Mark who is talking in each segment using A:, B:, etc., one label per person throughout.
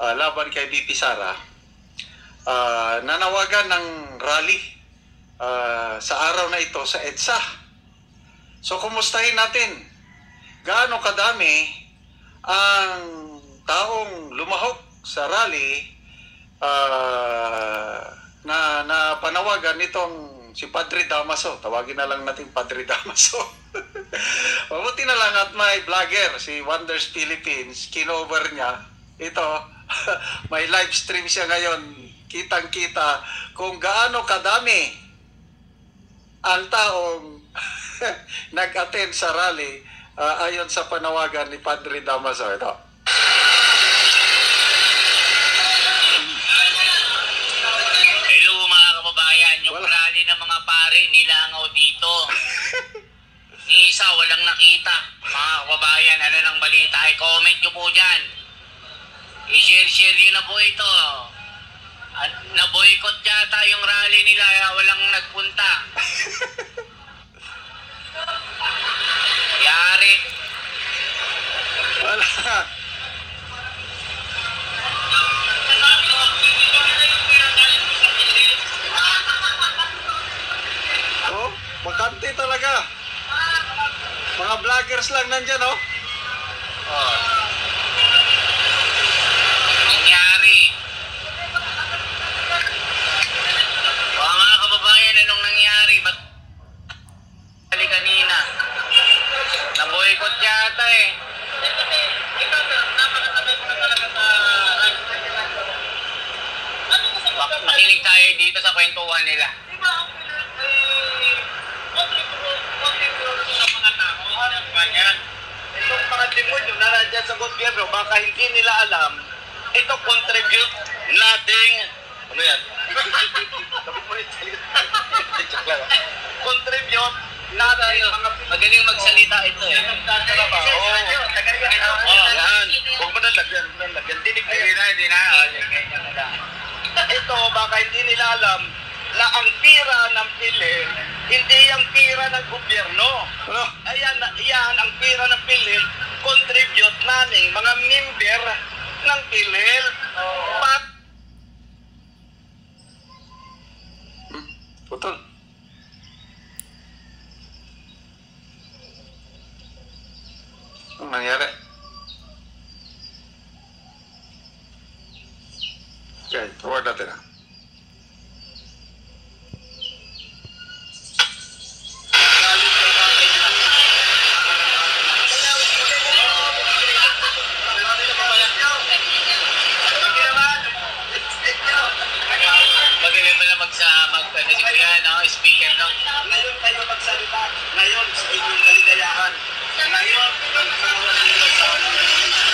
A: laban kay BP Sara, nanawagan ng rally sa araw na ito sa EDSA. So kumustahin natin gaano kadami ang taong lumahok sa rally na panawagan nitong si Padre Damaso. Tawagin na lang natin Padre Damaso. Mabuti na lang at may vlogger, si Wonders Philippines, kinover niya. Ito, may live stream siya ngayon. Kitang-kita kung gaano kadami ang taong nag-attend sa rally ayon sa panawagan ni Padre Damaso. Ito.
B: Rally ng mga pare nilangaw dito. Ni isa walang nakita. Mga kababayan, ano ng balita? I-comment nyo po dyan. I-share yun na po ito. Na-boycott yata yung rally nila, walang nagpunta. Yari.
A: Wala. Bakante talaga. Mga vloggers lang nandyan, oh.
B: Nangyari. Mga kababayan, anong nangyari? Ba't kali kanina? Na-boycott yata eh. Makinig tayo dito sa kwentuhan nila.
C: Itong mga demonyo na nandiyan sa gobyerno, baka hindi nila alam, ito contribute nothing. Ano yan? Contribute nothing.
B: Magaling magsalita ito eh.
C: Yan. Huwag mo nang lagyan. Dinig na yun.
B: Hindi na.
C: Ito, baka hindi nila alam na ang pira ng PhilHealth, hindi ang pira ng gobyerno. Ayan, yan ang pira ng PhilHealth, contribute namin mga member ng PhilHealth.
A: Putol. Ano nangyari? Okay, tawag natin na.
B: Speaker, no?
C: Ngayon kayo magsalita. Ngayon sa inyong kaligayahan. Ngayon, ang kawan nila sa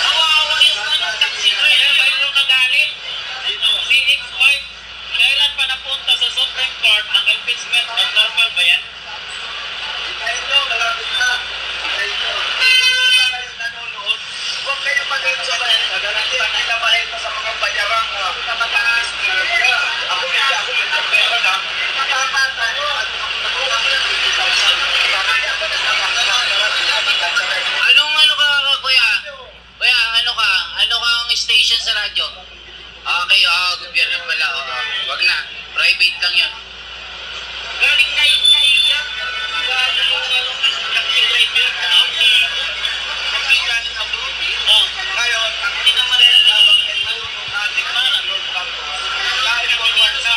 B: kawawa yung ano, taxi ko eh. Mayroon kagalit. Si ex-wife, kailan pa napunta sa Supreme Court ang impeachment? Normal ba yan?
C: Hintayin nyo, malapit na. Hintayin nyo. Kung ba kayo nanonood, huwag kayo mag-end sa bayan. Naganatin, kinabahin pa sa mga bayarang mataas. Ako medyo pera na.
B: Anong ano ka, kuya? Kuya, ano ka? Ano kang station sa radyo? Okay, gobyerno pala. Wag na. Private lang yun. Galing na yun na yun.
C: Ngayon, ang hindi naman nilalabang ay yung ating mga Lord Campos. Dahil po sa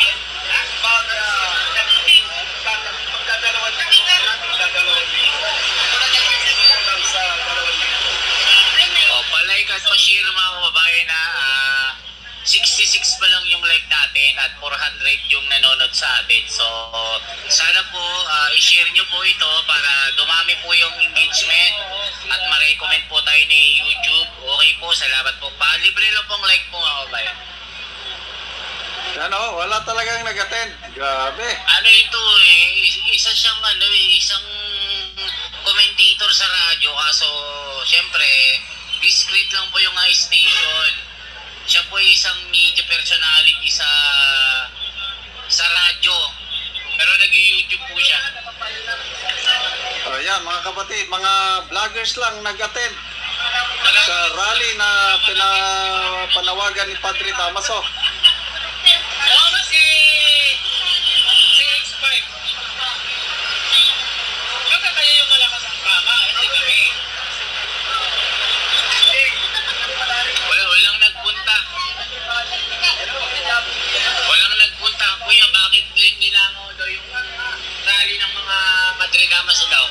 C: magdadalawan ng dadalawan sa dalawang
B: Palike at pa-share mga kababayan na 66 pa lang yung like natin at 400 yung nanonood sa atin. So, sana po i-share nyo po ito para dumami po yung engagement at ma-recommend po tayo ni YouTube. Okay po, salamat po. Libre lang pong like po mga kababayan.
A: Ano, wala talagang nag-attend. Grabe.
B: Ano ito eh, isa siyang isang commentator sa radyo kaso syempre discreet lang po yung station. Siya po isang media personality sa radyo. Pero nag-YouTube po siya.
A: Yan, mga kapatid, mga vloggers lang nag-attend.
B: Mga
A: sa rally na pinawagan ni Padre Damaso.
B: Oo, si X5. Baka kayo yung malakas ang tama, hindi kami. Walang nagpunta. Walang nagpunta. Kuya, bakit Glenn Nilangaw daw yung rally ng mga Padre Damaso daw?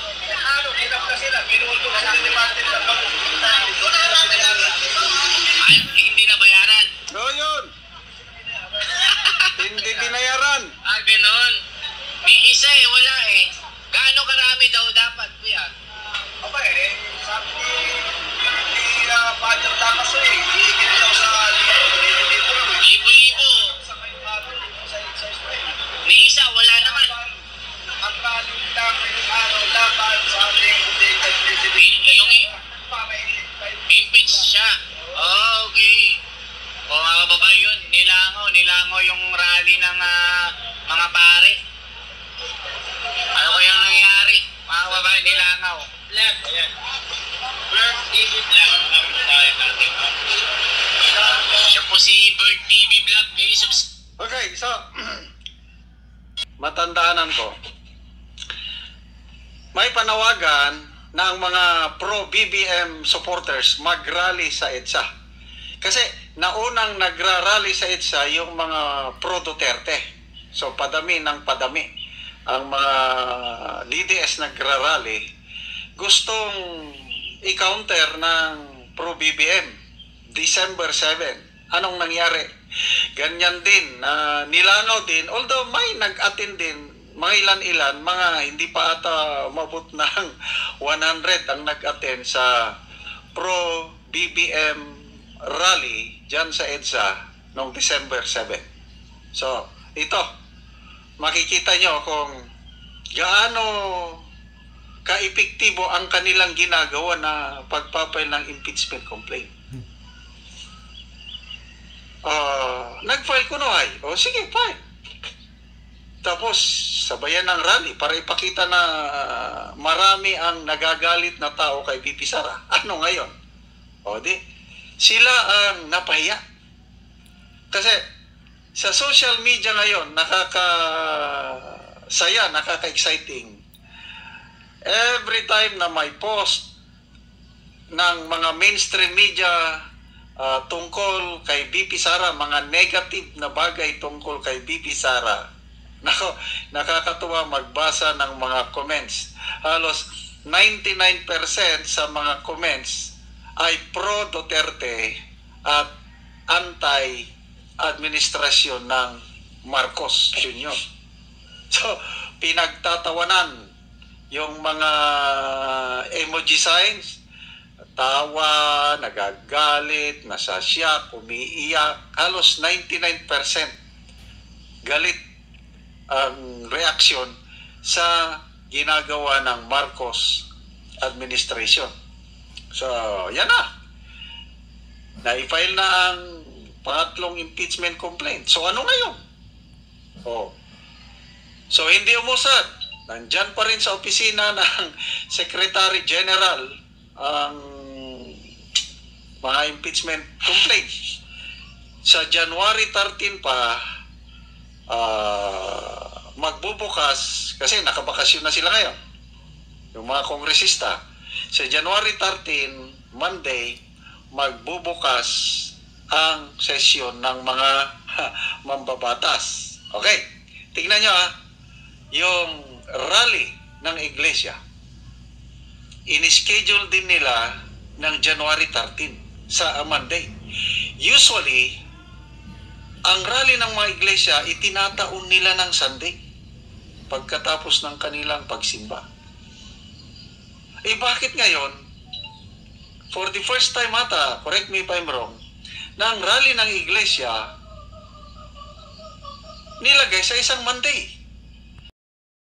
B: Ay, hindi na bayaran.
A: So yun, hindi binayaran.
B: Ah, ganun. May isa eh, wala eh. Gaano karami daw dapat, kuya?
C: Sabi ni Padre Damaso hiigit daw sa
B: Libo-libo. May isa, wala naman.
C: ang rally lang laban sa ating
B: Yung impeach siya. Oh, okay. O mga kababayan yun, nilangaw yung rally ng mga pare. Ano kayang nangyari? Mga kababayan, nilangaw. Vlog, ayan. Vlog TV Vlog. Siya po si Bird TV Vlog.
A: Okay, so matandaanan ko. May panawagan na ang mga pro-BBM supporters mag-rally sa EDSA. Kasi naunang nagra-rally sa EDSA yung mga pro-Duterte. So padami ng padami. Ang mga DDS nagra-rally gustong i-counter ng pro-BBM December 7. Anong nangyari? Ganyan din, nilangaw din, although may nag-attend din, mga ilan-ilan, mga hindi pa ata umabot ng 100 ang nag-attend sa pro-BBM rally dyan sa EDSA noong December 7. So, ito, makikita nyo kung gaano ka-epektibo ang kanilang ginagawa na pagpapail ng impeachment complaint. Nag-file ko noay. O sige, fine. Tapos, sabayan ng rally para ipakita na marami ang nagagalit na tao kay VP Sara. Ano ngayon? O di, sila ang napahiya. Kasi, sa social media ngayon, nakaka-saya, nakaka-exciting. Every time na may post ng mga mainstream media tungkol kay VP Sara, mga negative na bagay tungkol kay VP Sara, nakakatuwa magbasa ng mga comments. Halos 99% sa mga comments ay pro-Duterte at anti-administrasyon ng Marcos Jr. So, pinagtatawanan yung mga emoji signs, tawa, nagagalit, nasasyak, umiiyak, halos 99% galit ang reaksyon sa ginagawa ng Marcos administration. So, yan na. Na-file na ang pangatlong impeachment complaint. So, ano ngayon? So, hindi umusad. Nandyan pa rin sa opisina ng Secretary General ang mga impeachment complaint. Sa January 13 pa, magbubukas, kasi nakabakasyon na sila ngayon, yung mga kongresista. Sa January 13, Monday, magbubukas ang sesyon ng mga mambabatas. Okay, tingnan nyo yung rally ng iglesia. In-schedule din nila ng January 13 sa Monday. Usually, ang rally ng mga iglesia, itinataon nila ng Sunday pagkatapos ng kanilang pagsimba. Bakit ngayon, for the first time ata, correct me if I'm wrong, na ang rally ng iglesia nilagay sa isang Monday?